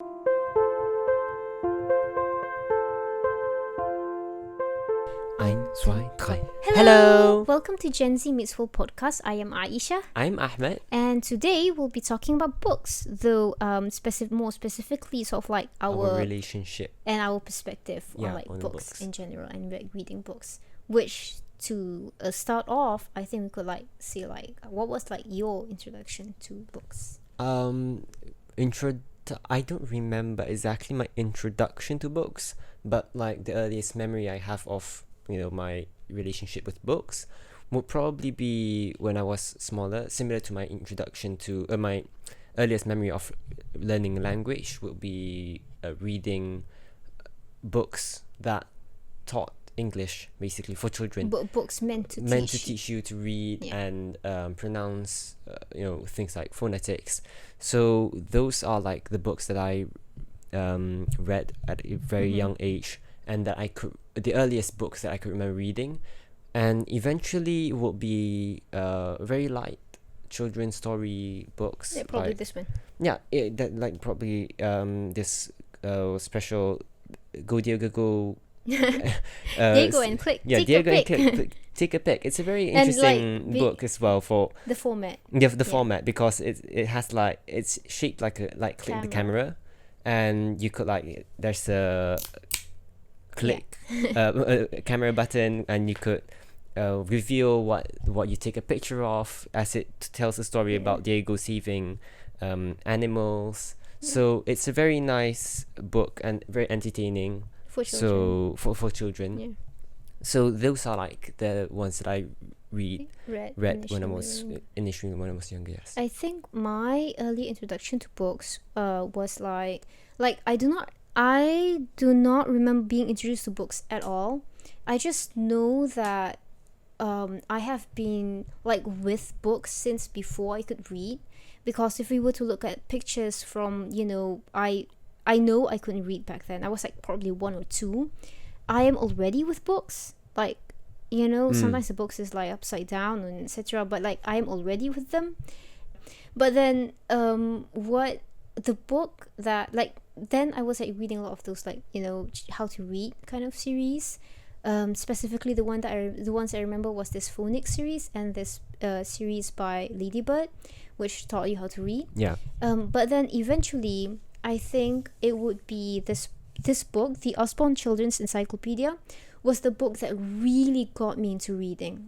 Ein, zwei, drei. Hello! Welcome to Gen Z Meets World podcast. I am Aeshah. I'm Ahmed. And today we'll be talking about books, though more specifically sort of like Our relationship. and our perspective on books in general and reading books. Which to start off, I think we could say what was your introduction to books? I don't remember exactly my introduction to books, but the earliest memory I have of my relationship with books would probably be when I was smaller, similar to my introduction to my earliest memory of learning language would be reading books that taught English, basically, for children. Books meant to teach you to read and pronounce things like phonetics. So those are the books that I read at a very young age, and that the earliest books that I could remember reading. And eventually would be very light children's story books. Yeah, probably this one. Yeah, probably this special Go Diego Go. Diego and click. Yeah, Diego and click. Take a pic. It's a very interesting book as well for the format. Yeah, the format, because it has it's shaped like click the camera, and you could there's a click a camera button, and you could reveal what you take a picture of, as it tells a story about Diego saving animals. So it's a very nice book and very entertaining for children. For children. Yeah. So those are the ones that I read when I was younger. Yes. I think my early introduction to books was I do not remember being introduced to books at all. I just know that I have been with books since before I could read, because if we were to look at pictures from I know I couldn't read back then. I was probably 1 or 2. I am already with books. Sometimes the books is upside down and etc. But I am already with them. But then what the book that then I was reading a lot of those how to read kind of series. Specifically the ones I remember was this phonics series and this series by Ladybird, which taught you how to read. Yeah. But then eventually I think it would be this book, the Osborne Children's Encyclopedia, was the book that really got me into reading.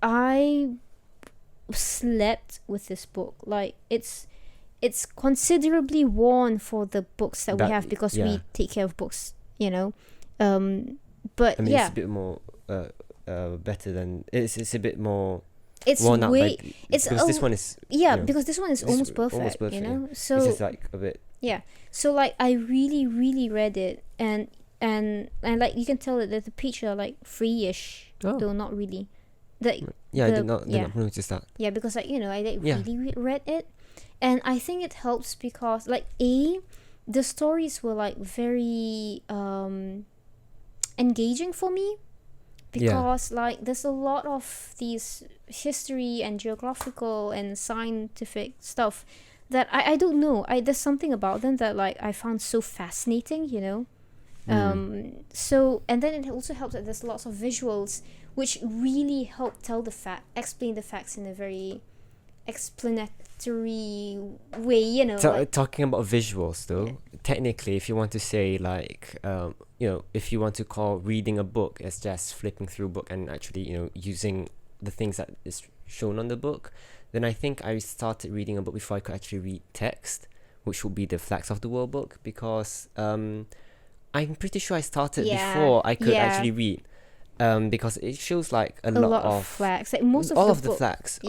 I slept with this book. It's considerably worn for the books that we have, because we take care of books, but it's a bit more better than it's a bit more. It's worn out, because this one is because this one is almost perfect, so this is a bit so I really really read it, and you can tell that the pages are free-ish, though not really. I did not notice that. Yeah, because I really read it, and I think it helps because the stories were very engaging for me, because there's a lot of these history and geographical and scientific stuff that I don't know. There's something about them that I found so fascinating, So, and then it also helps that there's lots of visuals which really help explain the facts in a very explanatory way, Talking about visuals though, technically, if you want to say if you want to call reading a book as just flipping through a book and actually using the things that is shown on the book, then I think I started reading a book before I could actually read text, which would be the Flags of the World book, because I'm pretty sure I started before I could actually read, because it shows a lot of flags, most of all the of the flags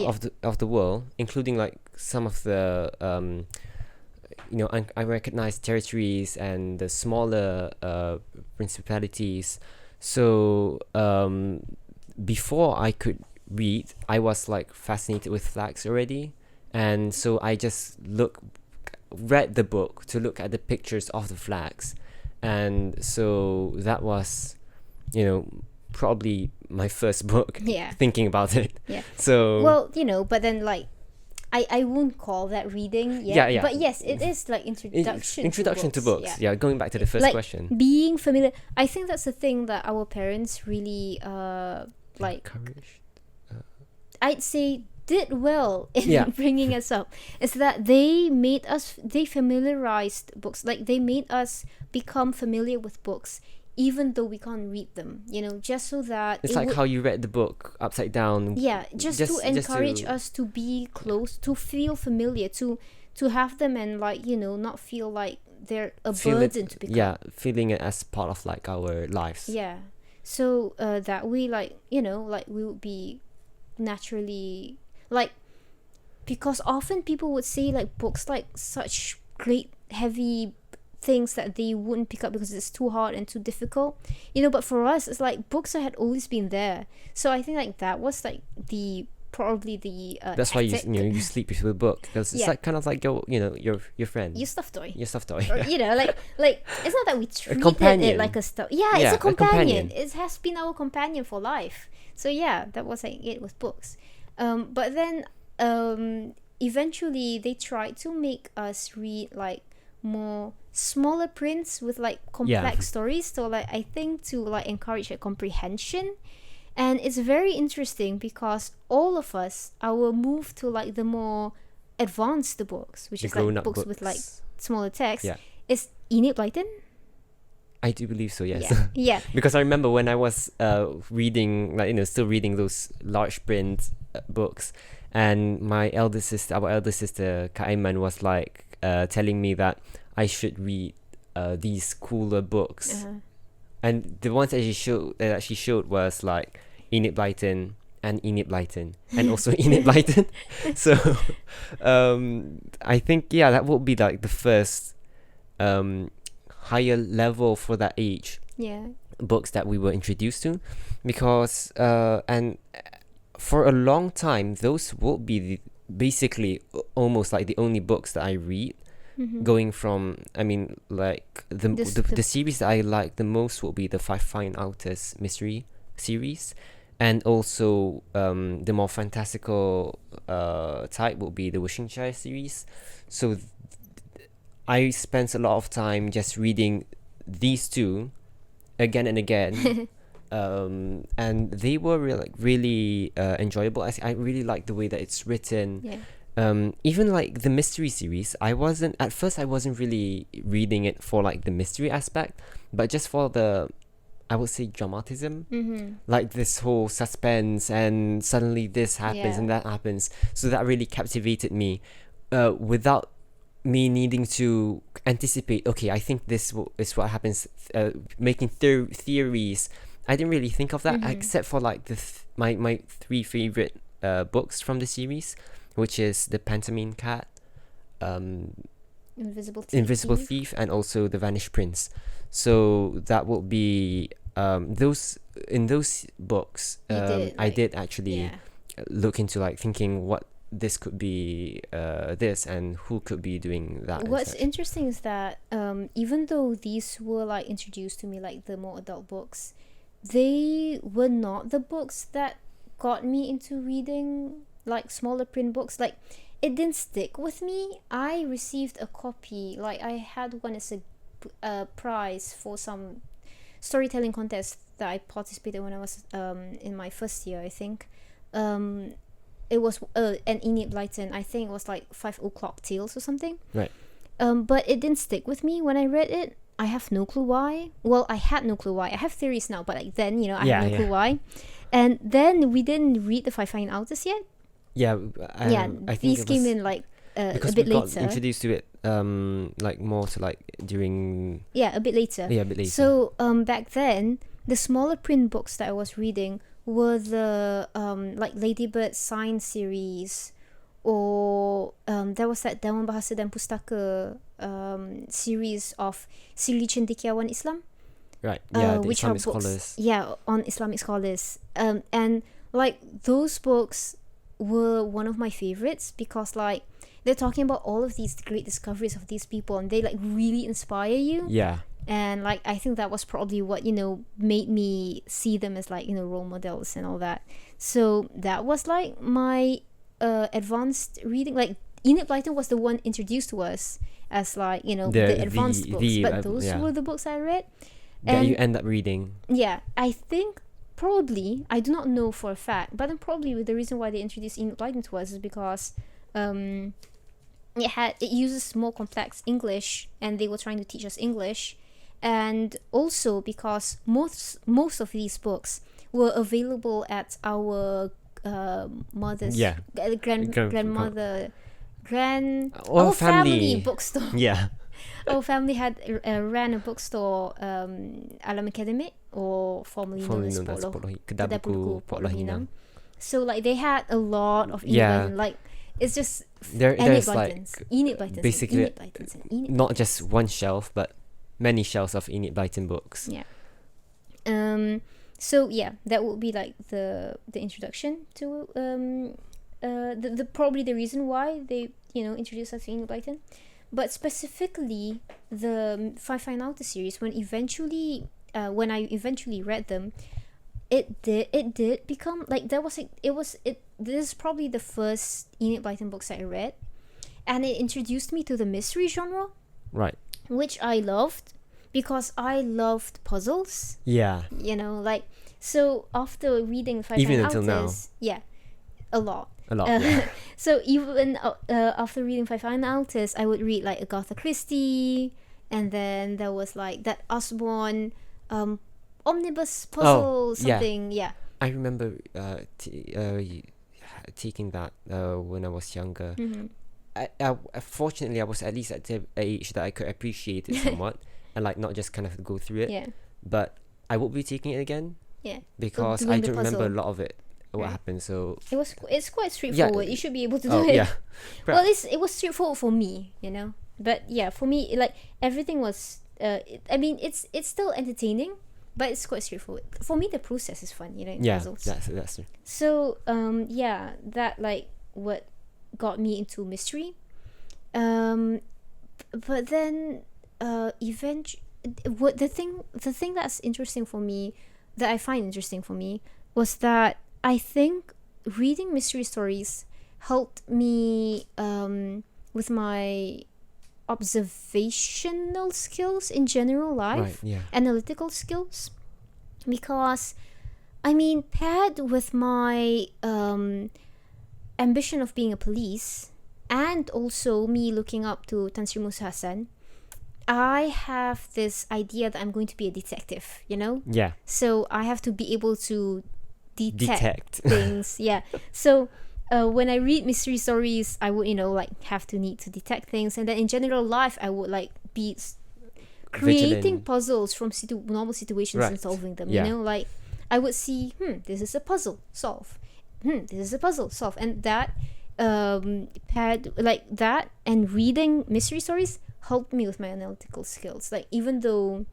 of the world, including some of the unrecognized territories and the smaller principalities. So before I could read, I was fascinated with flags already, and so I just read the book to look at the pictures of the flags, and so that was probably my first book thinking about it. Yeah. So well, but then I won't call that reading yet. Yeah, yeah. But yes, it is like introduction to books. Yeah. Yeah, going back to the first Like, question. being familiar. I think that's the thing that our parents really like. Encouraged. I'd say did well in Yeah. bringing us up is that they familiarized books, like they made us become familiar with books even though we can't read them, just so that It's like how you read the book upside down. yeah, just to encourage us to be close, to feel familiar, to have them, and like not feel like they're a burden to become. Yeah, feeling it as part of like our lives. Yeah, so that we like we would be naturally like, because often people would say like books like such great heavy things that they wouldn't pick up because it's too hard and too difficult, but for us it's like books that had always been there. So I think like that was like probably the that's why you sleep with a book, because it's like kind of like your friend, your stuffed toy, or, like it's not that we treated it like a stuff. It's a companion. It has been our companion for life. So yeah, that was like it with books. But then eventually they tried to make us read like more smaller prints with like complex stories, so like I think to like encourage like comprehension. And it's very interesting because all of us, our move to like the more advanced books, which is like books with like smaller text, is inaccessibility. I do believe so, yes. Yeah. Because I remember when I was reading, like still reading those large print books, and our elder sister Kaiman was like telling me that I should read these cooler books, and the ones that she showed was like inaccessibility and inaccessibility and also inaccessibility. So I think that would be like the first higher level for that age books that we were introduced to, because and for a long time those would be basically almost like the only books that I read. Going from, I mean, like the series that I like the most will be the Five Fine Artists mystery series, and also the more fantastical type will be the Wishing Chair series. So I spent a lot of time just reading these two again and again. And they were really enjoyable. I really like the way that it's written. Even like the mystery series, I wasn't really reading it for like the mystery aspect, but just for the, I would say, dramatism, like this whole suspense, and suddenly this happens and that happens. So that really captivated me, without me needing to anticipate, okay, I think this is what happens, making theories. I didn't really think of that, except for like my three favorite books from the series, which is the Pantomime Cat, Invisible Thief, and also the Vanished Prince. So that will be those books. I did actually look into like thinking what this could be, this, and who could be doing that. What's interesting is that even though these were like introduced to me like the more adult books, they were not the books that got me into reading like smaller print books. Like, it didn't stick with me. I received a copy, like I had one as a prize for some storytelling contest that I participated when I was in my first year, I think. It was an Enid Blyton. I think it was like 5 O'Clock Tales or something. Right. But it didn't stick with me when I read it. I have no clue why. Well, I had no clue why. I have theories now, but like then, I had no clue why. And then we didn't read the Five Fine Artists yet. I think these came in like a bit later. Got introduced to it like more to like during a bit later. A bit later. So back then the smaller print books that I was reading were the like Ladybird Science series, or there was that Dewan Bahasa dan Pustaka series of Silly Cendekiawan Islam. Right. The which Islamic are books, scholars. On Islamic scholars. And like those books were one of my favorites because like they're talking about all of these great discoveries of these people, and they like really inspire you. And like I think that was probably what made me see them as like role models and all that. So that was like my advanced reading. Like Enid Blyton was the one introduced to us as like, you know, the advanced books. But those were the books I read. That you end up reading. Yeah, I think probably, I do not know for a fact, but then probably the reason why they introduced Enid Blyton to us is because it uses more complex English, and they were trying to teach us English, and also because most of these books were available at our mother's grandmother our family bookstore. Yeah. Our family had ran a bookstore, Alam Academic, or formerly known as Kedai Buku Port Lohinam. So like they had a lot of Enid Blyton. Like it's just there's like Enid Blytons, basically Enid Blytons, and Enid not Blytons. just one shelf, but many shelves of Enid Blyton books. Yeah. So yeah, that would be like the introduction to the probably the reason why they, you know, introduced us to Enid Blyton. But specifically the Five Fine Artists series, when I eventually read them, it did become like this is probably the first Enid Blyton books that I read, and it introduced me to the mystery genre, right? Which I loved because I loved puzzles. Yeah, you know, like, so after reading Five even Fine until Artists, yeah, a lot. Yeah. So even after reading Five Fine Artists, I would read like Agatha Christie, and then there was like that Osborne omnibus puzzle something. Yeah. I remember taking that when I was younger. Mm-hmm. Fortunately, I was at least at the age that I could appreciate it somewhat and like not just kind of go through it. Yeah. But I would be taking it again. Yeah. Because I don't remember a lot of it. What happened? So it's quite straightforward. You should be able to do it. Yeah. Well, it was straightforward for me, you know. But yeah, for me, like everything was. I mean, it's still entertaining, but it's quite straightforward. For me, the process is fun, you know. Puzzles. That's true. So yeah, that like what got me into mystery. But then eventually, the thing that's interesting for me, that I find interesting for me, was that I think reading mystery stories helped me with my observational skills in general life, analytical skills, because I mean, paired with my ambition of being a police, and also me looking up to Tan Sri Musa Hassan, I have this idea that I'm going to be a detective, you know? Yeah. So I have to be able to detect things. Yeah. So when I read mystery stories, I would, you know, like have to need to detect things. And then in general life, I would like be creating puzzles from normal situations and solving them, you know? Like I would see, this is a puzzle, solve. This is a puzzle, solve. And that paired like that and reading mystery stories helped me with my analytical skills. Like even though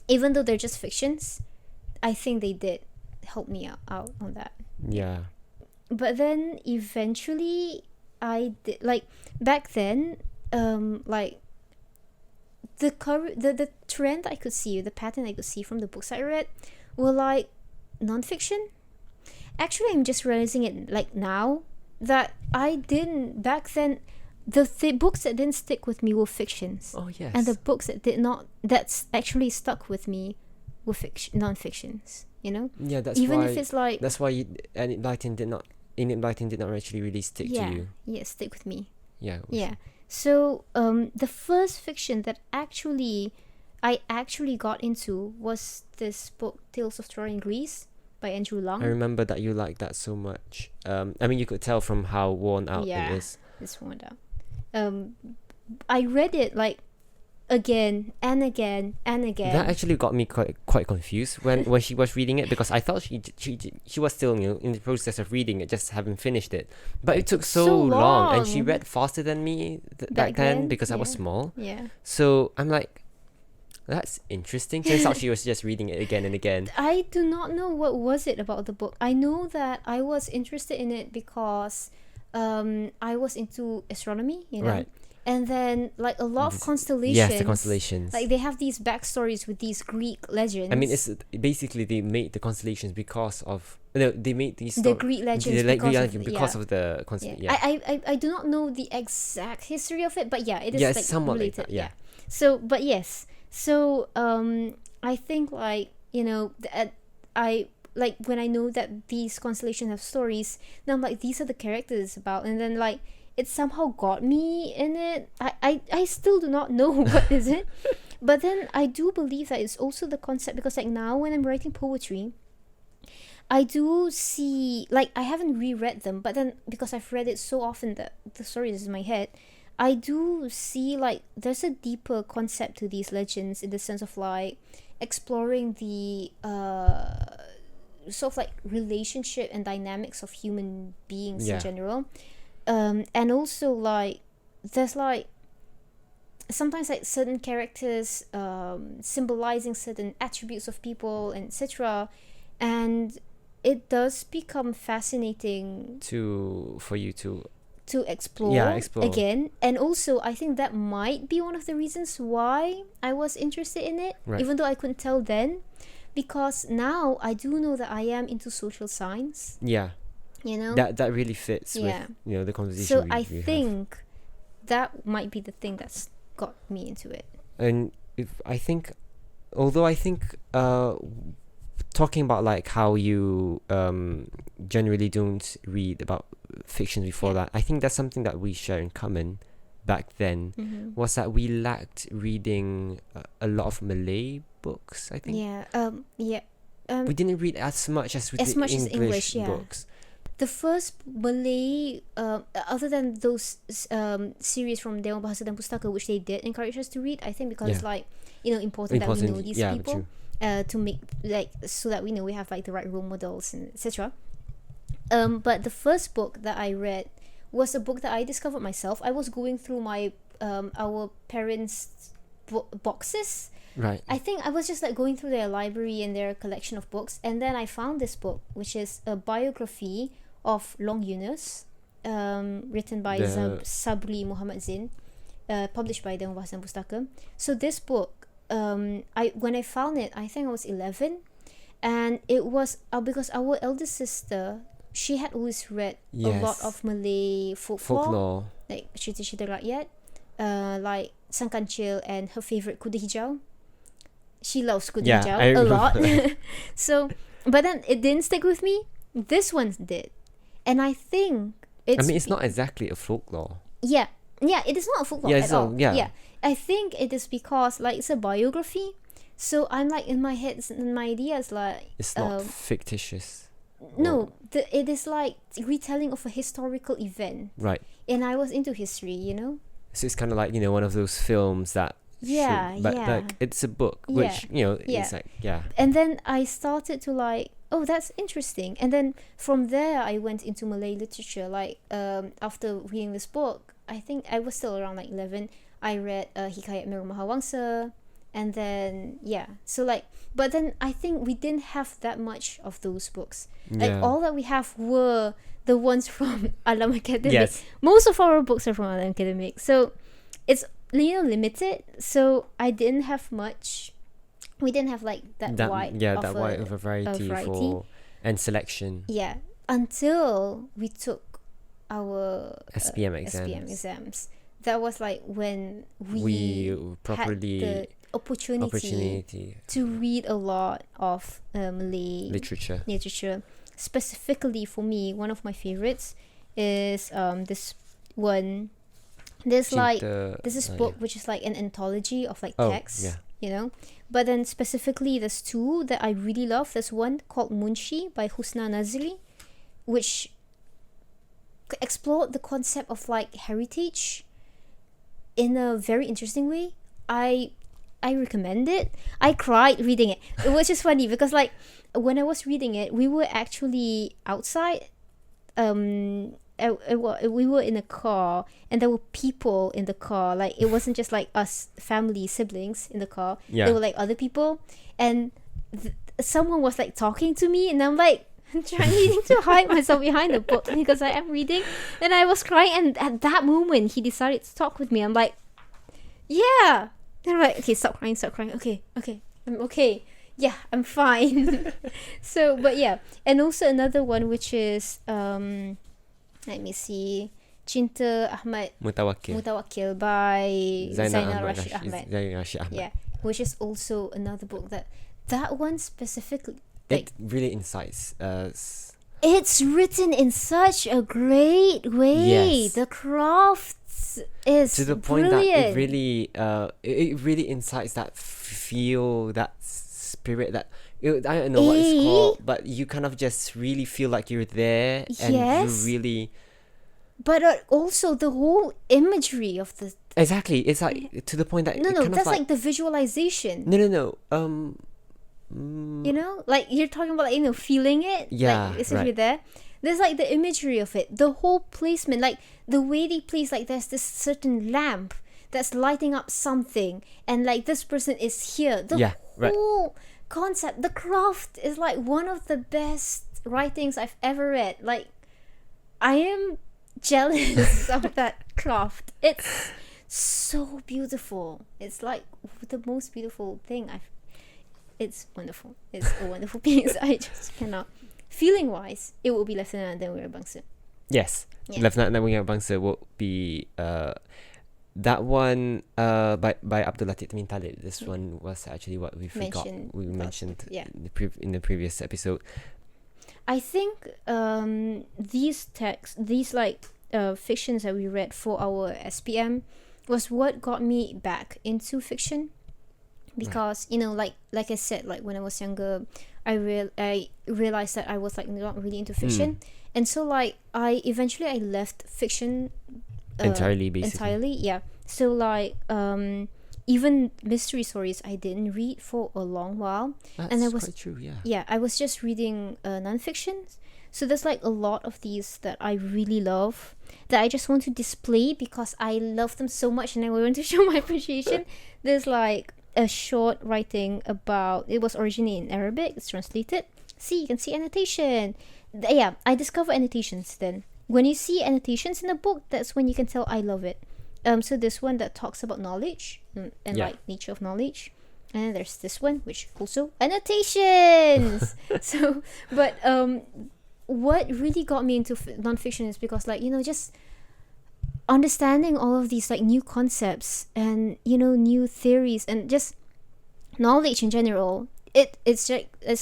they're just fictions, I think they did help me out on that. Yeah. But then eventually I did, like back then, like the trend I could see, the pattern I could see from the books I read were like non-fiction. Actually, I'm just realizing it like now that I didn't back then. The books that didn't stick with me were fictions. Oh yes. And the books that did not, that's actually stuck with me, were non-fictions. You know. Yeah, that's even why. If it's like. That's why Enid Blyton did not actually really stick to you. Yeah, stick with me. Yeah. Yeah. So the first fiction that I actually got into was this book, Tales of Troy and Greece, by Andrew Lang. I remember that you liked that so much. I mean, you could tell from how worn out it is. It's worn out. I read it like again and again and again. That actually got me quite confused when she was reading it, because I thought she was still, you know, in the process of reading it, just haven't finished it. But it took so long, and she read faster than me back then because I was small. Yeah. So I'm like, that's interesting. Turns out she was just reading it again and again. I do not know what was it about the book. I know that I was interested in it because I was into astronomy, you know. Right. And then like a lot of constellations. Yes, the constellations. Like they have these backstories with these Greek legends. I mean, it's basically they made the constellations because of they made these the Greek legends because of the I do not know the exact history of it, but yeah, it is yeah, like it's somewhat related. like that, yeah. So, but yes, so I think like I like when I know that these constellations have stories, then I'm like, these are the characters it's about, and then like it somehow got me in it. I still do not know what is it, but then I do believe that it's also the concept, because like now when I'm writing poetry, I do see, like, I haven't reread them, but then because I've read it so often that the story is in my head, I do see like there's a deeper concept to these legends, in the sense of like exploring the sort of like relationship and dynamics of human beings in general. And also like there's like sometimes like certain characters symbolizing certain attributes of people and etc., and it does become fascinating for you to explore again. And also I think that might be one of the reasons why I was interested in it, even though I couldn't tell then, because now I do know that I am into social science. You know, that really fits with the conversation. So I think that might be the thing that's got me into it. And although I think talking about like how you generally don't read about fiction before that, I think that's something that we share in common back then, was that we lacked reading a lot of Malay books, I think. We didn't read as much as we did English books. The first Malay, other than those series from Dewan Bahasa dan Pustaka, which they did encourage us to read, I think because it's like, important that we know these people, to make like, so that we know we have like the right role models and etc. But the first book that I read was a book that I discovered myself. I was going through my our parents' boxes. Right. I think I was just like going through their library and their collection of books, and then I found this book, which is a biography of Long Yunus, written by Sabri Muhammad Zain, published by Dewan Bahasa dan Pustaka. So this book, when I found it, I think I was 11, and it was because our eldest sister, she had always read a lot of Malay folklore. Like cerita-cerita rakyat, like Sang Kancil and her favorite Kuda Hijau. She loves Kuda Hijau a lot. So, but then it didn't stick with me. This one did, and I think it's not exactly a folklore. Yeah, it is not a folklore at all. I think it is because like it's a biography. So I'm like in my head, and my idea is like it's not fictitious. No, it is like retelling of a historical event. Right. And I was into history, So it's kind of like one of those films that. Like it's a book, which it's like And then I started to like, oh, that's interesting. And then from there I went into Malay literature. Like after reading this book, I think I was still around like 11. I read Hikayat Meru Mahawangsa, and then so like, but then I think we didn't have that much of those books. Like all that we have were the ones from Alam Academic. Most of our books are from Alam Academic, so it's limited. So I didn't have much. We didn't have like that wide of a variety for and selection. Until we took our SPM exams. That was like when we properly had the opportunity to read a lot of Malay literature. Specifically for me, one of my favorites is this one. There's like this book which is like an anthology of like texts, But then specifically there's two that I really love. There's one called Munshi by Husna Nazri, which explored the concept of like heritage in a very interesting way. I recommend it. I cried reading it. It was just funny because like when I was reading it, we were actually outside. We were in a car, and there were people in the car. Like it wasn't just like us family siblings in the car. There were like other people, and someone was like talking to me, and I'm like, needing to hide myself behind the book because I am reading, and I was crying. And at that moment, he decided to talk with me. I'm like, yeah. And I'm like, okay, stop crying. Okay, I'm okay. Yeah, I'm fine. So, but yeah, and also another one which is let me see, Cinta Ahmad Mutawakil by Zainal Rashid Ahmad. Yeah, which is also another book that one specifically, like, it really incites us. It's written in such a great way. Yes. The craft is To the point brilliant. that it really incites that feel, that spirit, that I don't know what it's called, but you kind of just really feel like you're there, and Yes. you really But also the whole imagery of the exactly. It's like to the point that no, it kind that's of like the visualization. no. You know, like you're talking about, like, feeling it. Yeah, like, right. You're there. There's like the imagery of it, the whole placement, like the way they place. Like there's this certain lamp that's lighting up something, and like this person is here. The whole concept, the craft is like one of the best writings I've ever read. Like, I am jealous of that craft. It's so beautiful. It's like the most beautiful thing It's wonderful. It's a wonderful piece. I just cannot. Feeling wise, it will be Lieutenant dan Wirabangsa. Yes, Yeah. Lieutenant dan Wirabangsa will be that one by Abdul Latif bin Talib. This one was actually what we mentioned Yeah. in the previous episode. I think these texts, these like fictions that we read for our SPM was what got me back into fiction. Because like I said, like when I was younger, I realized that I was like not really into fiction, and so like I left fiction Entirely, basically. entirely. Yeah. So like even mystery stories I didn't read for a long while. That's and I was quite true. Yeah. Yeah, I was just reading nonfiction. So there's like a lot of these that I really love that I just want to display because I love them so much and I want to show my appreciation. There's like a short writing about, it was originally in Arabic, it's translated. See, you can see annotation. Yeah, I discover annotations then. When you see annotations in a book, that's when you can tell I love it. So this one that talks about knowledge and like nature of knowledge. And there's this one which also annotations. So, but what really got me into nonfiction is because, like, just understanding all of these like new concepts and new theories and just knowledge in general. It's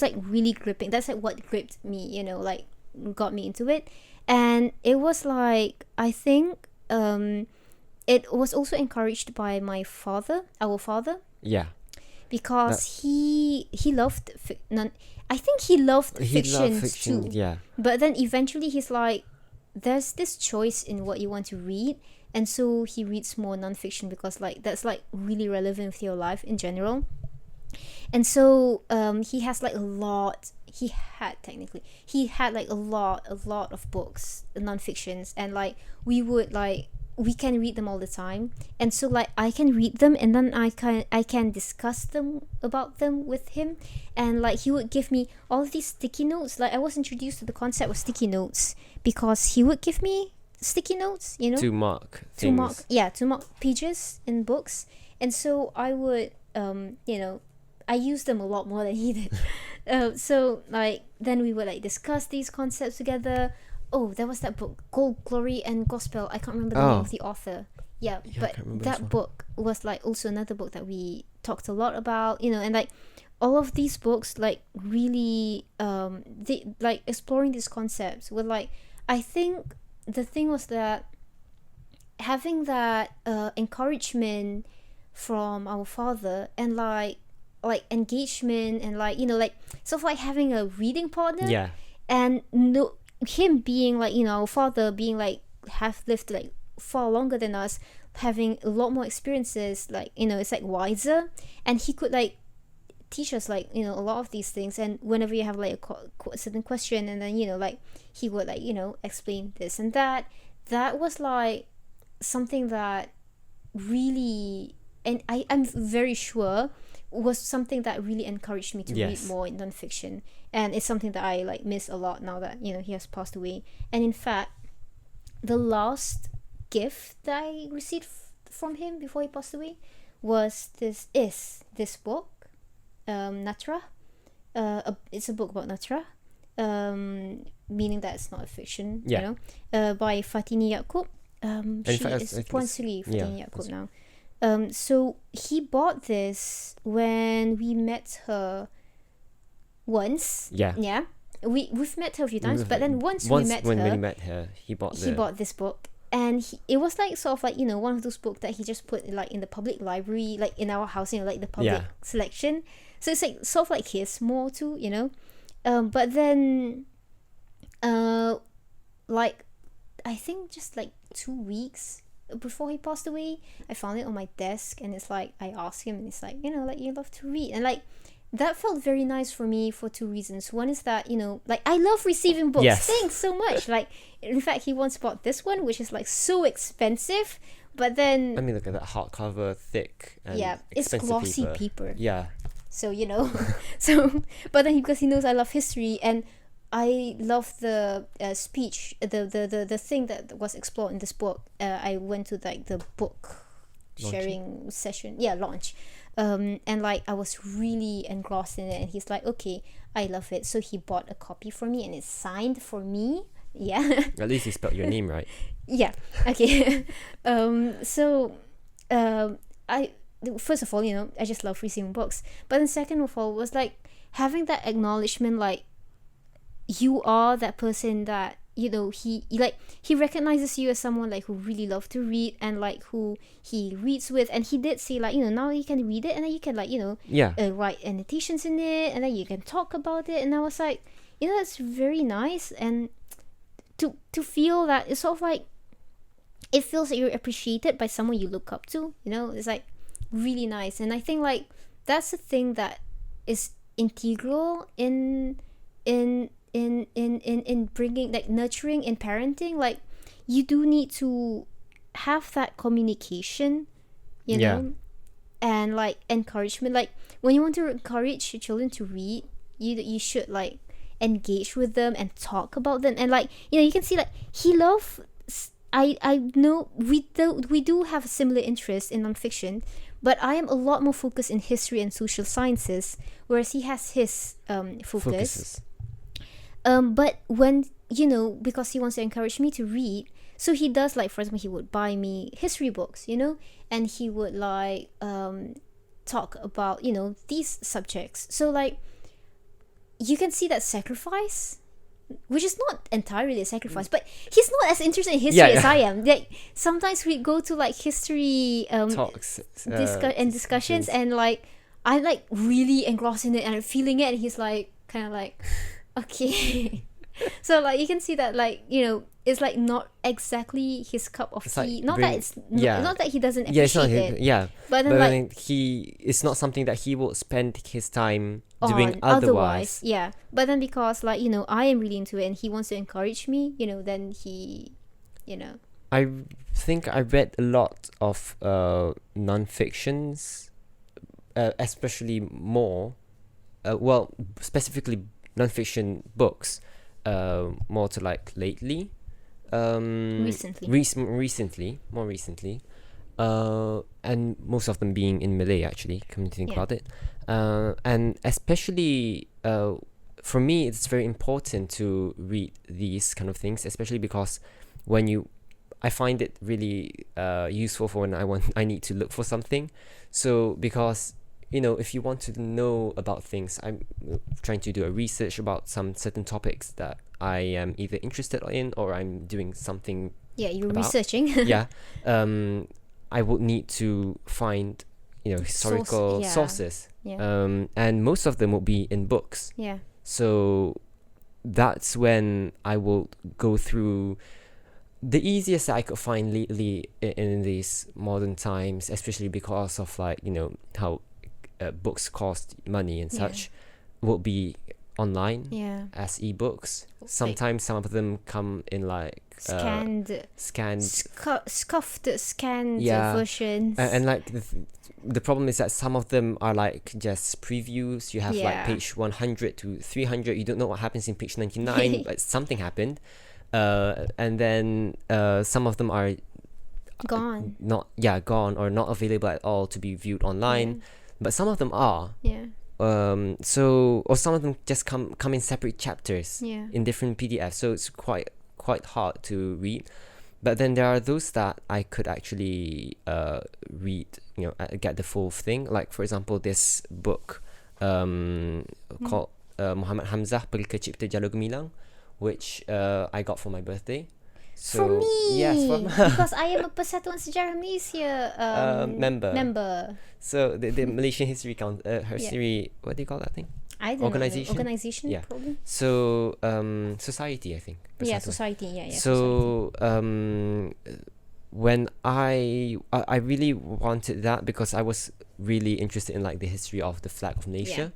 like really gripping. That's like what gripped me. Like got me into it, and it was like I think it was also encouraged by my father, our father. Yeah. Because he loved I think he loved fiction too. Yeah. But then eventually he's like, there's this choice in what you want to read, and so he reads more nonfiction because like that's like really relevant with your life in general. And so he has like he had like a lot of books, nonfictions, and like we can read them all the time, and so like I can read them and then I can discuss about them with him, and like he would give me all of these sticky notes. Like I was introduced to the concept of sticky notes because he would give me sticky notes, to mark pages in books, and so I would I used them a lot more than he did. So like then we would like discuss these concepts together. Oh, there was that book, Gold, Glory, and Gospel. I can't remember the name of the author. Yeah, but that book was like also another book that we talked a lot about, and like all of these books like really they like exploring these concepts with like, I think the thing was that having that encouragement from our father and like engagement and like like sort of like having a reading partner, and him being like our father being like have lived like far longer than us, having a lot more experiences, like it's like wiser, and he could like teach us like a lot of these things. And whenever you have like a certain question, and then like he would like explain this and that was like something that really, and I'm very sure was something that really encouraged me to read Yes. more in nonfiction, and it's something that I like miss a lot now that he has passed away. And in fact, the last gift that I received from him before he passed away was this book, Natra. It's a book about Natra, meaning that it's not a fiction, Yeah. by Fatini Yaakob. She fact, is I think Puan it's- Suli yeah, Fatini Yaakob now. So he bought this when we met her once. Yeah. Yeah. We've met her a few times, but then once we met when her, we met her, he bought this book, and it was like sort of like one of those books that he just put like in the public library, like in our house, like the public selection. So it's like sort of like his more too, but then like I think just like 2 weeks before he passed away, I found it on my desk, and it's like I asked him, and it's like, like, you love to read, and like that felt very nice for me for two reasons. One is that, like I love receiving books. Yes. Thanks so much. Like, in fact, he once bought this one, which is like so expensive, but then I mean, look at that hardcover, thick and it's expensive glossy paper. Yeah. So so but then because he knows I love history, and I love the speech, the thing that was explored in this book. I went to like the book sharing session, launch, and like I was really engrossed in it, and he's like, okay, I love it, so he bought a copy for me, and it's signed for me. At least he spelled your name right. Yeah. Okay. So I first of all, I just love receiving books, but then second of all was like having that acknowledgement, like you are that person that he recognizes you as someone like who really love to read, and like who he reads with, and he did say like, now you can read it, and then you can like write annotations in it, and then you can talk about it. And I was like, that's very nice, and to feel that it's sort of like it feels like you're appreciated by someone you look up to, it's like really nice. And I think like that's the thing that is integral in bringing, like, nurturing in parenting. Like, you do need to have that communication, and like encouragement. Like when you want to encourage your children to read, you should like engage with them and talk about them, and like you can see like he loves. I know we do have a similar interest in nonfiction, but I am a lot more focused in history and social sciences, whereas he has his focus. But when because he wants to encourage me to read, so he does, like, for example, he would buy me history books, and he would like talk about these subjects. So like you can see that sacrifice, which is not entirely a sacrifice, but he's not as interested in history as I am. Like sometimes we go to like history talks discussions, and like I'm like really engrossed in it and I'm feeling it, and he's like kind of like okay. So like you can see that like it's like not exactly his cup of tea. Not that he doesn't appreciate it. But then like it's not something that he will spend his time doing otherwise. Yeah. But then because like I am really into it and he wants to encourage me, then he I think I read a lot of non-fictions, especially more specifically non-fiction books, more to like lately, more recently, and most of them being in Malay, actually, come to think about it, and especially for me it's very important to read these kind of things, especially because I find it really useful for when I need to look for something. So because if you want to know about things, I'm trying to do a research about some certain topics that I am either interested in or I'm doing something. Yeah, you're researching. I would need to find historical sources. And most of them will be in books. Yeah. So that's when I will go through the easiest that I could find lately in these modern times, especially because of like how books cost money and such, will be online Yeah. as ebooks. Like Sometimes some of them come in like scanned, scuffed, scanned Yeah. versions. and like the problem is that some of them are like just previews. You have like Yeah. page 100 to 300. You don't know what happens in page 99, but something happened. And then some of them are Gone. gone or not available at all to be viewed online. But some of them are. Yeah. So or some of them just come in separate chapters Yeah. in different PDFs. So it's quite hard to read. But then there are those that I could actually read, get the full thing. Like for example, this book called Muhammad Hamzah Pelika Cipta Jalur Gemilang, which I got for my birthday. So For me, yes, because I am a Persatuan Sejarah Malaysia member. So the Malaysian History History, what do you call that thing? I don't Organization? know. Organization, Yeah. probably. So society, I think. Yeah, Persatuan. society. Yeah, yeah. So when I really wanted that because I was really interested in like the history of the flag of Malaysia.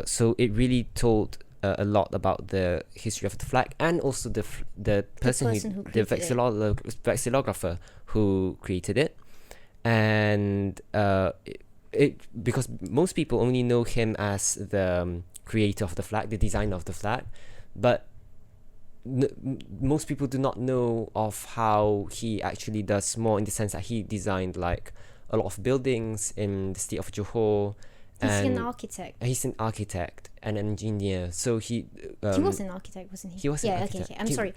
So it really told a lot about the history of the flag and also the person who the created vexillographer who created it. And it because most people only know him as the creator of the flag, the designer of the flag, but most people do not know of how he actually does more, in the sense that he designed like a lot of buildings in the state of Johor. He's And an architect. he's an architect and an engineer. So he was an architect, wasn't he? he was an Yeah, architect. okay. I'm He- sorry.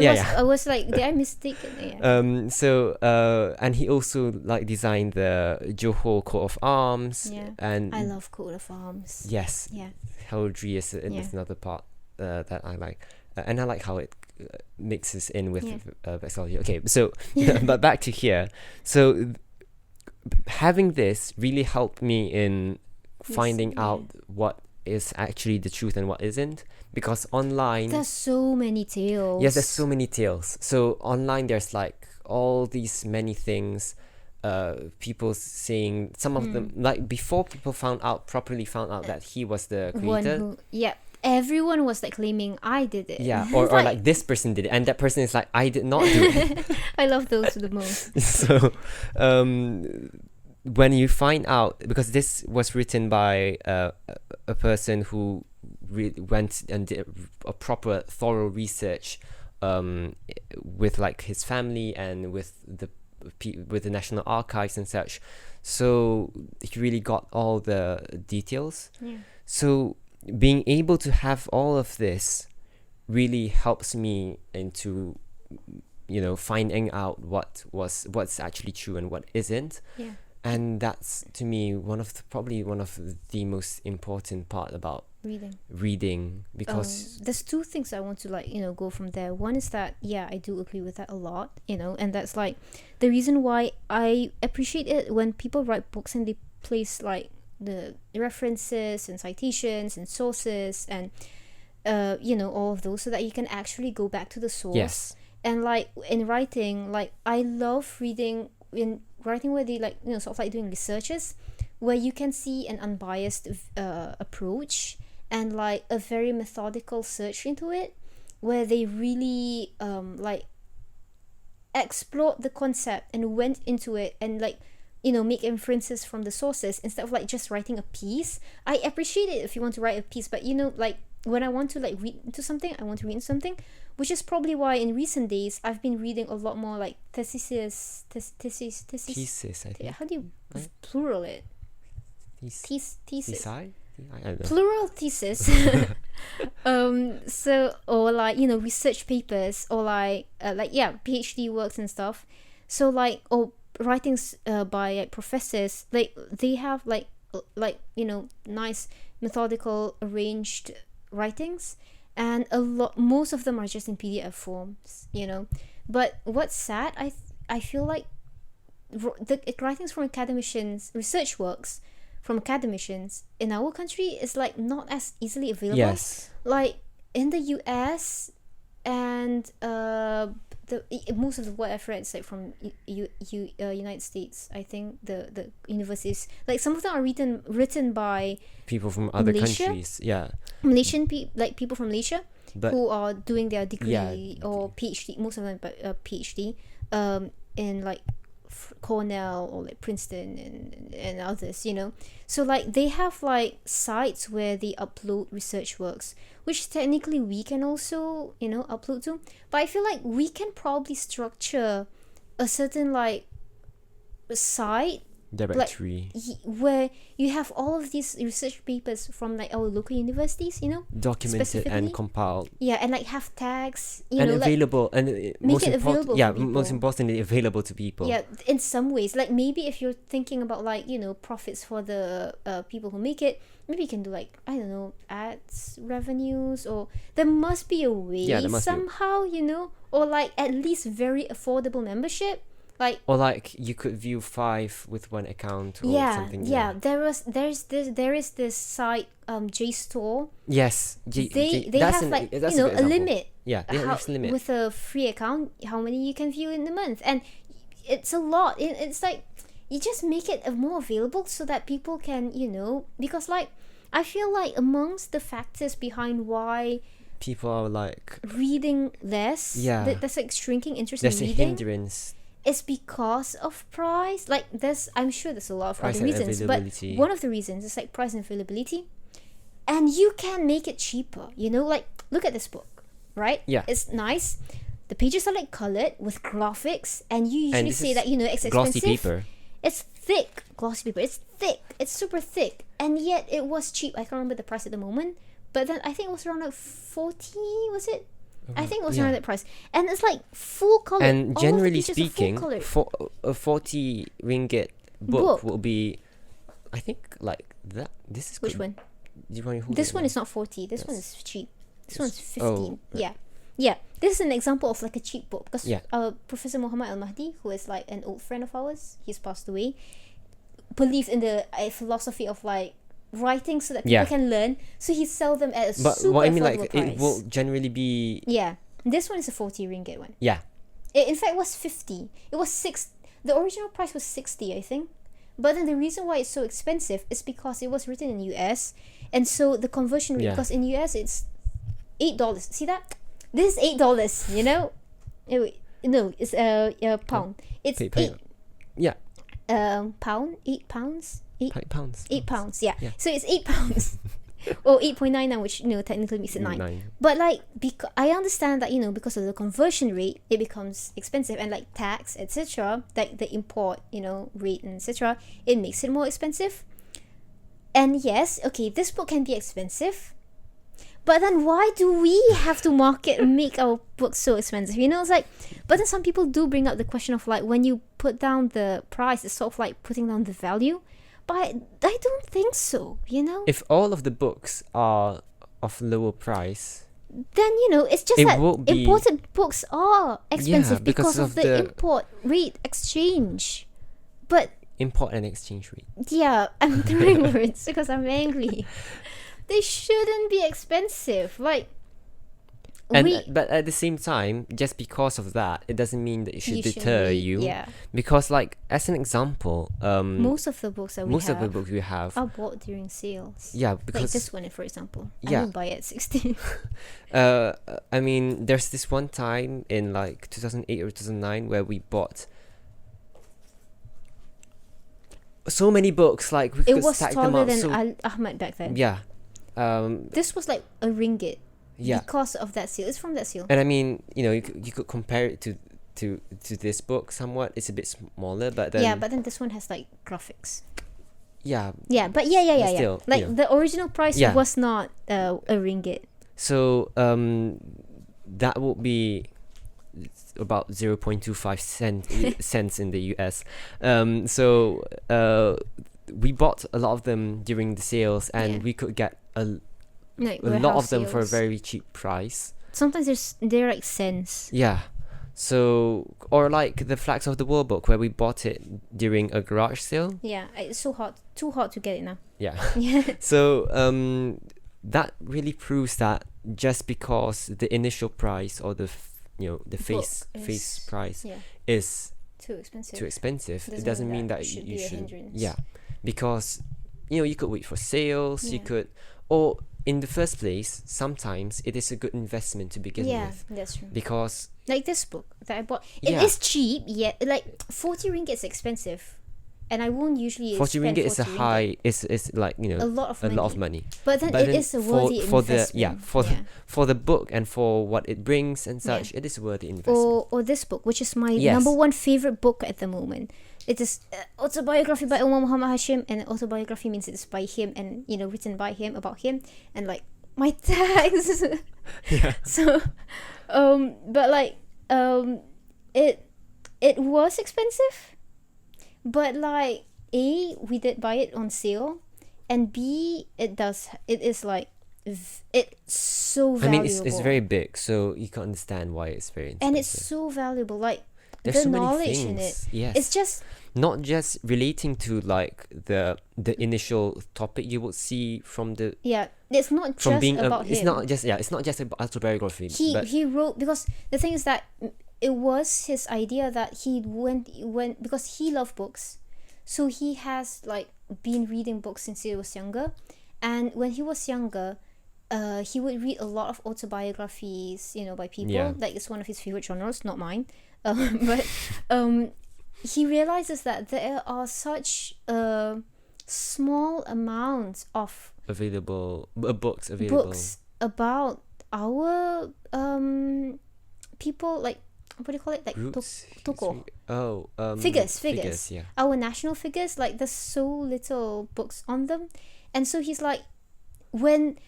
Yeah. I was like, did I mistake it? Yeah. So and he also like designed the Johor coat of arms. Yeah. And I love coat of arms. yes, Yeah. heraldry is Yeah. another part that I like. And I like how it mixes in with vexillology. Okay, so but back to here. So having this really helped me in finding out what is actually the truth and what isn't, because online There's so many tales. yes, there's so many tales. So online there's like all these many things, people saying some of them like before people properly found out that he was the creator. Everyone was like claiming I did it. Yeah, or like this person did it, and that person is like, I did not do it. I love those the most. So when you find out, because this was written by a person who went and did a proper thorough research with like his family and with the National Archives and such, so he really got all the details. So being able to have all of this really helps me into finding out what's actually true and what isn't. And that's, to me, probably one of the most important part about reading, because there's two things I want to go from there. One is that I do agree with that a lot, and that's like the reason why I appreciate it when people write books and they place like the references and citations and sources and all of those, so that you can actually go back to the source. Yes. And like in writing, like I love reading in writing where they sort of like doing researches where you can see an unbiased approach and like a very methodical search into it, where they really like explored the concept and went into it and make inferences from the sources instead of like just writing a piece. I appreciate it if you want to write a piece, but like when I want to like read into something, I want to read into something, which is probably why in recent days I've been reading a lot more like theses. I think. How do you plural it? Thesis. I don't know. Plural thesis. So, or like research papers, or like PhD works and stuff. So like, or writings by like professors, like they have like nice methodical arranged writings, and most of them are just in PDF forms, but what's sad, I feel like the writings from academicians, research works from academicians in our country is like not as easily available. Yes. Like in the US and most of what I've read is like from United States. I think the universities, like some of them are written by people from other Malaysia? countries. Yeah. like people from Malaysia But who are doing their degree Yeah. or PhD, most of them PhD, in like Cornell or like Princeton and others, you know. So like they have like sites where they upload research works, which technically we can also, you know, upload to. But I feel like we can probably structure a certain like site directory where you have all of these research papers from like our local universities, you know, documented specifically. and compiled yeah, and like have tags, you and know, like available and make it available yeah, for people. most importantly available to people. yeah, in some ways, like maybe if you're thinking about like, you know, profits for the people who make it, maybe you can do like, I don't know, ads revenues, or there must be a way Yeah, there must be. somehow, you know, or like at least very affordable membership. Like, Or like you could view 5 with one account or something. yeah, there is this site, JStore. Yes, They that's have like, that's you know, good a example. limit. Yeah, there's a limit. With a free account, how many you can view in a month, and it's a lot. It's like you just make it more available so that people can, you know, because like I feel like amongst the factors behind why People are like, reading less, Yeah. that's like shrinking interest there's in a reading, hindrance. is because of price. Like I'm sure there's a lot of Price other and reasons, availability. but one of the reasons is like price and availability, and you can make it cheaper, you know. Like, look at this book, right? Yeah. It's nice, the pages are like colored with graphics, and you And usually this say is that, you know, it's Glossy expensive. paper. It's thick glossy paper, it's thick, it's super thick, and yet it was cheap. I can't remember the price at the moment, but then I think it was around like 40, was it? I think it was Yeah. around that price, and it's like full color. And All of the generally pages are full speaking, colored. for a 40 ringgit book will be, I think, like that. This is Which good. one? Do you want to hold This it one now? is not 40. This one is cheap. This one's 15. Oh, Yeah. Yeah. This is an example of like a cheap book, because Yeah. Professor Muhammad Al-Mahdi, who is like an old friend of ours, he's passed away, believed in the philosophy of like writing so that people Yeah. can learn. So he sell them at a But super what I mean, affordable like, price. it will generally be, Yeah. This one is a 40 ringgit one. yeah. It in fact was 50. It was the original price was 60, I think. But then the reason why it's so expensive is because it was written in US, and so the conversion rate, Yeah. because in US it's $8. See that? This is $8, you know? Wait, no, it's a pound. It's Pay- yeah, pound, £8, £8. £8, yeah. Yeah. So it's £8. Or 8.99, which, you know, technically makes it 9. 9. But like, I understand that, you know, because of the conversion rate, it becomes expensive, and like tax, etc., like the import, you know, rate and etc., it makes it more expensive. And yes, okay, this book can be expensive, but then why do we have to make our books so expensive? You know, it's like, but then some people do bring up the question of like, when you put down the price, it's sort of like putting down the value. But I don't think so, you know? If all of the books are of lower price, Then, you know, it's just It that will be- imported books are expensive because because of of the the- import rate exchange. But import and exchange rate. yeah, I'm throwing words because I'm angry. They shouldn't be expensive. Like, And we but at the same time, just because of that, it doesn't mean that it should you shouldn't deter be- you. Yeah, Because, like, as an example, most of the books that we most have of the books we have, are bought during sales. yeah, Like because this one, for example. I Yeah. didn't buy it at 60. I mean, there's this one time in like 2008 or 2009 where we bought so many books, like we It could was stack them taller up. than So Ahmad back then. yeah, This was like a ringgit. yeah, Because of that sale. It's from that sale. and I mean, you know, you could compare it to this book somewhat. It's a bit smaller, but then Yeah, but then this one has like graphics. yeah. Yeah, but yeah. still, Like you know. the original price Yeah. was not a ringgit. So that would be about 0.25 cents in the US. So we bought a lot of them during the sales, and Yeah. we could get a Like lot warehouse of them for a sales. very cheap price. Sometimes they're like cents. Yeah. So, or like the Flags of the World book, where we bought it during a garage sale. Yeah, it's so hot, too hot to get it now. Yeah. Yeah, So that really proves that just because the initial price or the face Book face is- price yeah, is too expensive. too expensive, it Doesn't doesn't mean mean that that it should you be a should. hindrance. Yeah, because you could wait for sales. You Yeah. could, or in the first place, sometimes it is a good investment to begin with, that's true. because Like this book that I bought, it is cheap, yet like 40 ringgit is expensive, and I won't usually 40 spend ringgit is a 40 high, ringgit. is like, you know, A lot of a money. lot of money. But then it is a worthy investment. For the book and for what it brings and such, it is a worthy investment. Or this book, which is my number one favorite book at the moment. It is autobiography by Umar Muhammad Hashim, and autobiography means it's by him and, you know, written by him, about him, and like my tags. So, but like, it was expensive, but like, A, we did buy it on sale, and B, it is like, it's so valuable. I mean, it's very big, so you can understand why it's very expensive. And it's so valuable, like, there's the so many knowledge things in it. Yes. It's just not just relating to like the initial topic you would see from the it's not from just being about him. it's not just about autobiography. He wrote, because the thing is that it was his idea that he went because he loved books, so he has like been reading books since he was younger, and when he was younger, he would read a lot of autobiographies, you know, by people. Like, it's one of his favorite genres, not mine. But he realizes that there are such small amounts of books about our people, like, what do you call it, like toko figures, our national figures. Like, there's so little books on them, and so he's like, when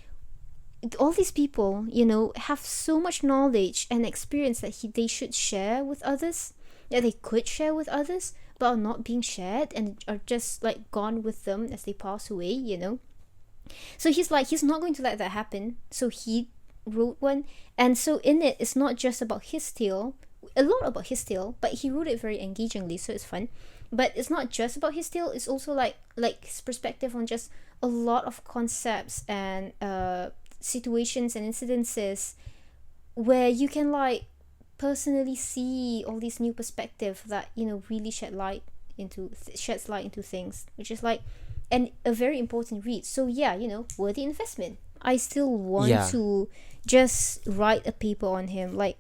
all these people, you know, have so much knowledge and experience that they should share with others, that they could share with others, but are not being shared and are just like gone with them as they pass away, you know. So he's like, he's not going to let that happen. So he wrote one, and so in it, it's not just about his tale, a lot about his tale, but he wrote it very engagingly, so it's fun. But it's not just about his tale, it's also like his perspective on just a lot of concepts and situations and incidences where you can like personally see all these new perspective that, you know, really sheds light into things, which is like a very important read. So yeah, you know, worthy investment. I still want to just write a paper on him, like,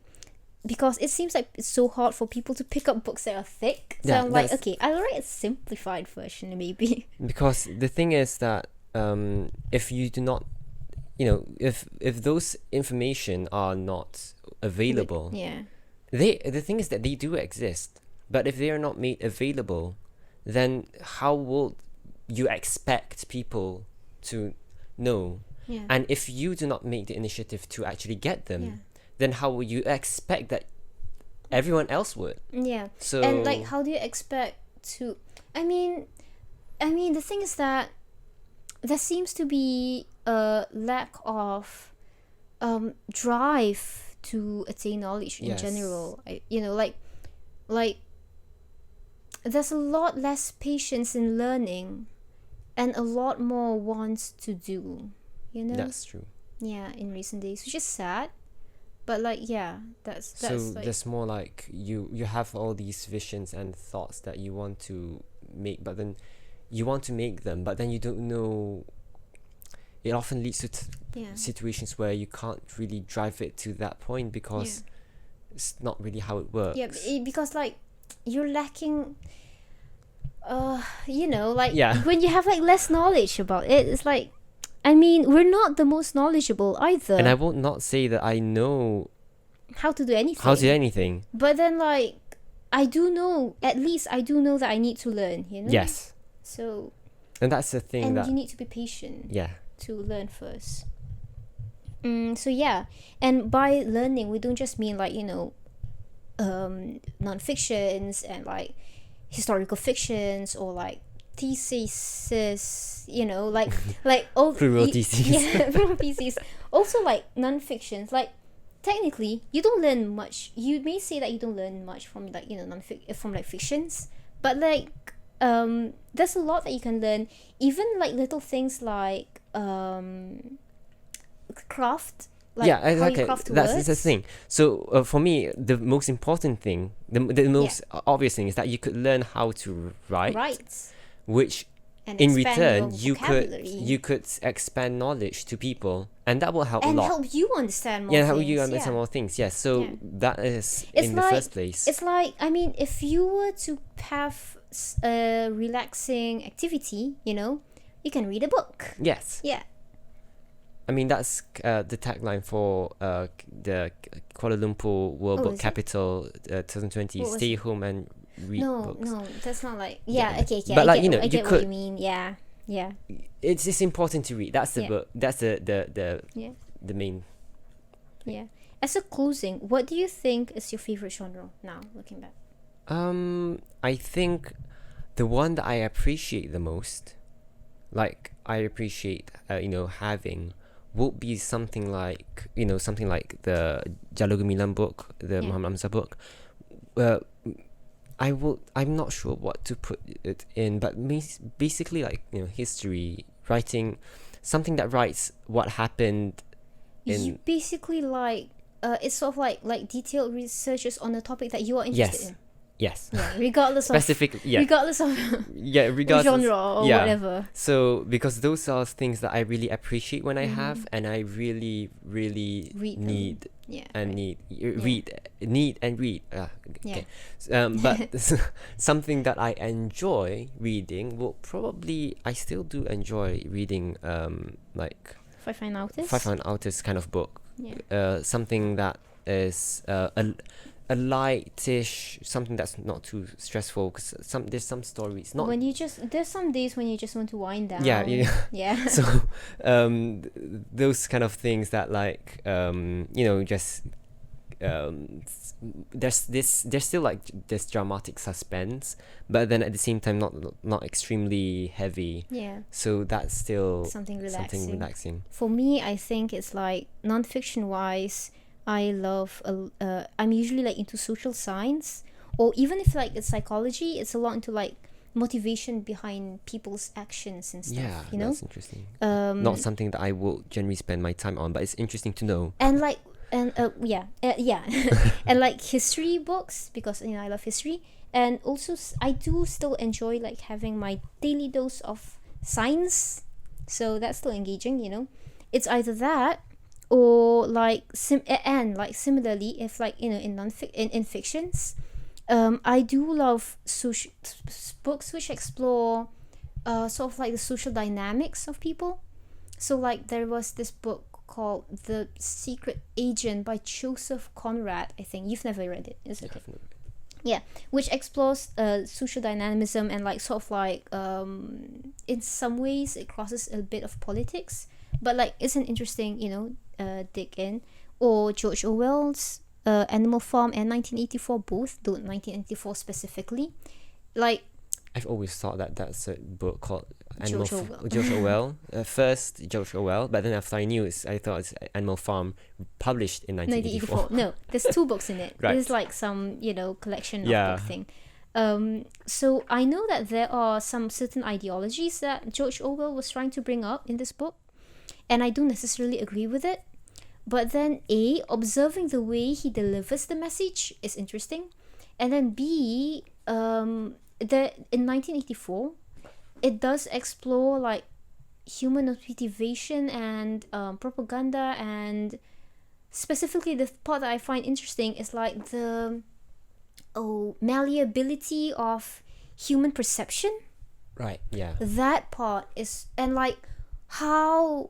because it seems like it's so hard for people to pick up books that are thick. So I'm like, okay, I'll write a simplified version maybe. Because the thing is that if you do not, you know, if those information are not available, the thing is that they do exist, but if they are not made available, then how will you expect people to know? And if you do not make the initiative to actually get them, then how will you expect that everyone else would? So, and like, how do you expect to, I mean the thing is that there seems to be a lack of drive to attain knowledge in general. You know, like there's a lot less patience in learning and a lot more wants to do, you know. That's true. In recent days, which is sad, but like, that's so like, there's more like you have all these visions and thoughts that you want to make, but then you want to make them, but then you don't know. It often leads to situations where you can't really drive it to that point because it's not really how it works. Because like, you're lacking, you know, like, when you have like less knowledge about it, it's like, I mean, we're not the most knowledgeable either. And I will not say that I know how to do anything. But then, like, at least I do know that I need to learn, you know? Yes. So, and that's the thing, and that you need to be patient. To learn first. So and by learning, we don't just mean like, you know, non-fictions and like historical fictions or like theses, you know, like all plural theses. Plural theses. Also like non-fictions, like technically you don't learn much. You may say that you don't learn much from like, you know, from like fictions, but like there's a lot that you can learn, even like little things like craft, like how you craft words. That's the thing. So for me, the most important thing, the most obvious thing is that you could learn how to write, which and in expand return, your vocabulary. you could expand knowledge to people, and that will help a and lot. help you understand more Yeah, things. help you understand more things. Yes, so Yeah. that is It's in like, the first place. It's like, I mean, if you were to have a relaxing activity, you can read a book. Yes. Yeah. I mean, that's the tagline for the Kuala Lumpur World Book is it? Capital 2020. What was Stay it? home and read books. No, that's not like. Yeah, okay. But I like, get, I you get what could. you mean. Yeah. It's important to read. That's the Yeah. book. That's the Yeah. main. Yeah. As a closing, what do you think is your favorite genre now, looking back? I think the one that I appreciate the most, like I appreciate, having, would be something like the Jalur Gemilang book, the Muhammad Hamzah book. I'm not sure what to put it in, but basically like history, writing, something that writes what happened. You basically like it's sort of like detailed researches on a topic that you are interested in. Yes. Yeah, regardless of Specifically, yeah. regardless of Regardless genre or whatever. So because those are things that I really appreciate when I have, and I really Read need them. Yeah. and right. need and read. Okay. But something that I enjoy reading, I still do enjoy reading like Five Fine Artists. Five Fine Artists kind of book. Yeah. Something that is a lightish, something that's not too stressful, because there's some stories not When there's some days when you just want to wind down. Yeah. So those kind of things that like just there's still like this dramatic suspense, but then at the same time not extremely heavy. Yeah. So that's still Something relaxing. For For me, I think it's like non-fiction wise, I love I'm usually like into social science, or even if like it's psychology, it's a lot into like motivation behind people's actions and stuff. Yeah, that's interesting. Not something that I will generally spend my time on, but it's interesting to know. And like and and like history books, because I love history, and also I do still enjoy like having my daily dose of science, so that's still engaging. It's either that, or like similarly, if like in fictions, I do love books which explore sort of like the social dynamics of people. So like there was this book called The Secret Agent by Joseph Conrad. I think you've never read it, is it? Yeah, which explores social dynamism, and like sort of like in some ways it crosses a bit of politics, but like it's an interesting dig in. Or George Orwell's Animal Farm and 1984, both, though 1984 specifically. Like I've always thought that that's a book called George Orwell. George Orwell. First George Orwell, but then after I knew I thought it's Animal Farm, published in 1984. No, there's two books in it. Right. It's like some collection of book thing. So I know that there are some certain ideologies that George Orwell was trying to bring up in this book, and I don't necessarily agree with it. But then observing the way he delivers the message is interesting, and then B, in 1984, it does explore like human motivation and propaganda, and specifically the part that I find interesting is like the malleability of human perception. Right. Yeah. That part is, and like how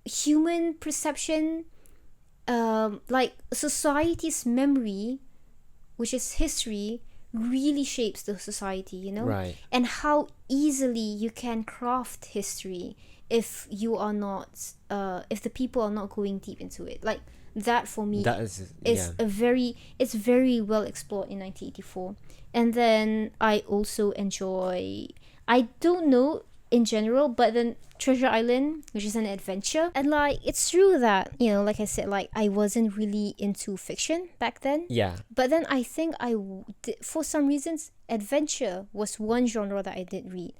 human perception, like society's memory, which is history, really shapes the society, Right. and how easily you can craft history if you are not if the people are not going deep into it. Like that, for me, That is it's very well explored in 1984. And then I also enjoy, I don't know in general, but then Treasure Island, which is an adventure. And like it's true that like I said, like I wasn't really into fiction back then. Yeah. But then I think for some reasons, adventure was one genre that I did read.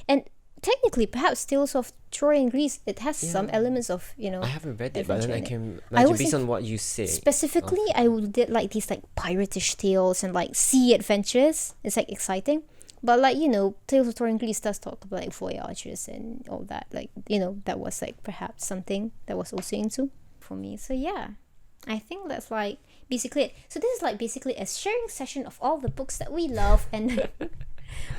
And technically, perhaps Tales of Troy and Greece, it has some elements of I haven't read it, but then adventure I in it. can I imagine was based on what you say. Specifically, I did like these like piratish tales and like sea adventures. It's like exciting. But like, you know, Tales of Touring Greece does talk about like voyages and all that. Like, you know, that was like perhaps something that was also into for me. So yeah, I think that's like basically it. So this is like basically a sharing session of all the books that we love and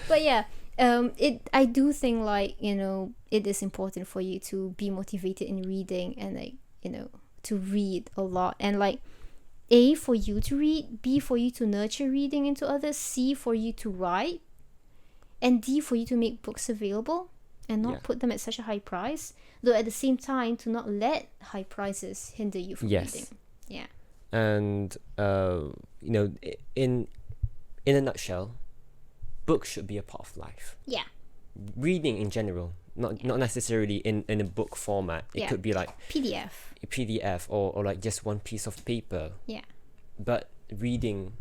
but yeah, I do think like, you know, it is important for you to be motivated in reading and like, you know, to read a lot and like A, for you to read, B, for you to nurture reading into others, C, for you to write, and D, for you to make books available and not put them at such a high price, though at the same time to not let high prices hinder you from reading. Yeah. And you know, in a nutshell, books should be a part of life. Yeah. Reading in general, not necessarily in a book format. It could be like PDF or like just one piece of paper. Yeah. But reading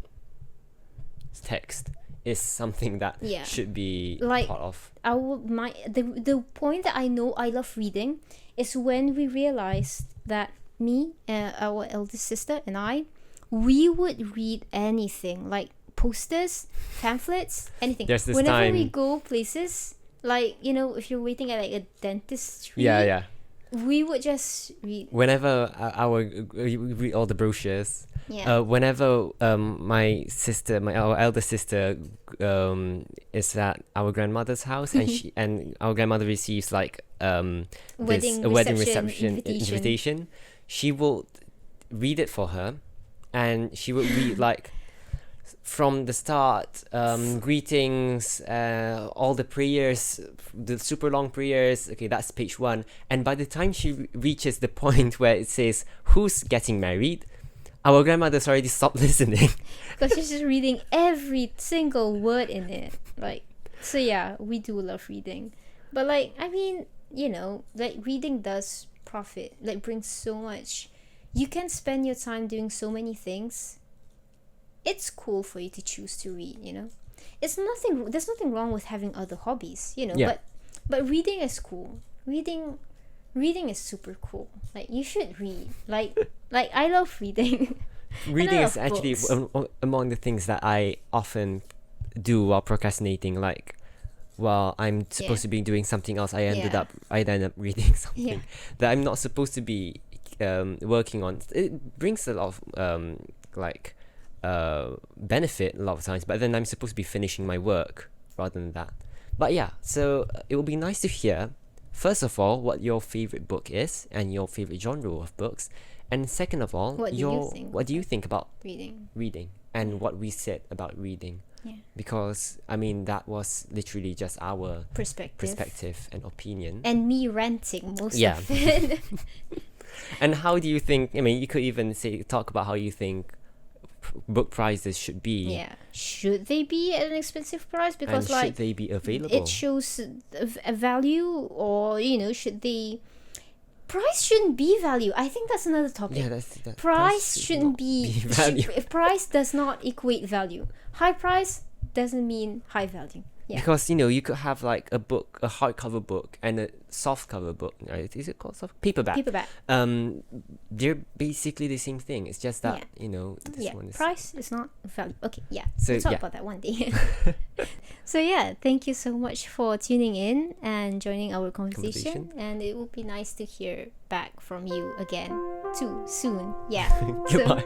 text is something that should be like part of. The point that I know I love reading is when we realized that me, our eldest sister, and we would read anything like posters, pamphlets, anything. There's this Whenever time we go places, like, you know, if you're waiting at like a dentistry, we would just read. Whenever we read all the brochures. Whenever our elder sister is at our grandmother's house and our grandmother receives like wedding reception invitation, she will read it for her, and she will read like from the start, greetings, all the prayers, the super long prayers. Okay, that's page 1. And by the time she reaches the point where it says who's getting married, our grandmother's already stopped listening. Because she's just reading every single word in it. Like, so yeah, we do love reading. But like, I mean, you know, like reading does profit, like brings so much. You can spend your time doing so many things. It's cool for you to choose to read, you know. There's nothing wrong with having other hobbies, you know. But reading is cool. Reading is super cool. Like, you should read. Like I love reading. Reading is actually among the things that I often do while procrastinating. Like, while I'm supposed to be doing something else, I end up reading something that I'm not supposed to be working on. It brings a lot of benefit a lot of times, but then I'm supposed to be finishing my work rather than that. But yeah, so it would be nice to hear, first of all, what your favorite book is and your favorite genre of books, and second of all, what do you think about reading and what we said about reading. Because I mean, that was literally just our perspective and opinion, and me ranting most of it. And how do you think, I mean, you could even talk about how you think book prices should be. Should they be at an expensive price? Because should they be available? It shows a value, or, you know, price shouldn't be value. I think that's another topic. Price shouldn't be value. If price does not equate value, high price doesn't mean high value. Because, you know, you could have like a hardcover book and a softcover book, right? Is it called paperback? They're basically the same thing. It's just that, you know, this one is price is not value. Okay, so we'll talk about that one day. So yeah, thank you so much for tuning in and joining our conversation. And it would be nice to hear back from you again too soon. Goodbye.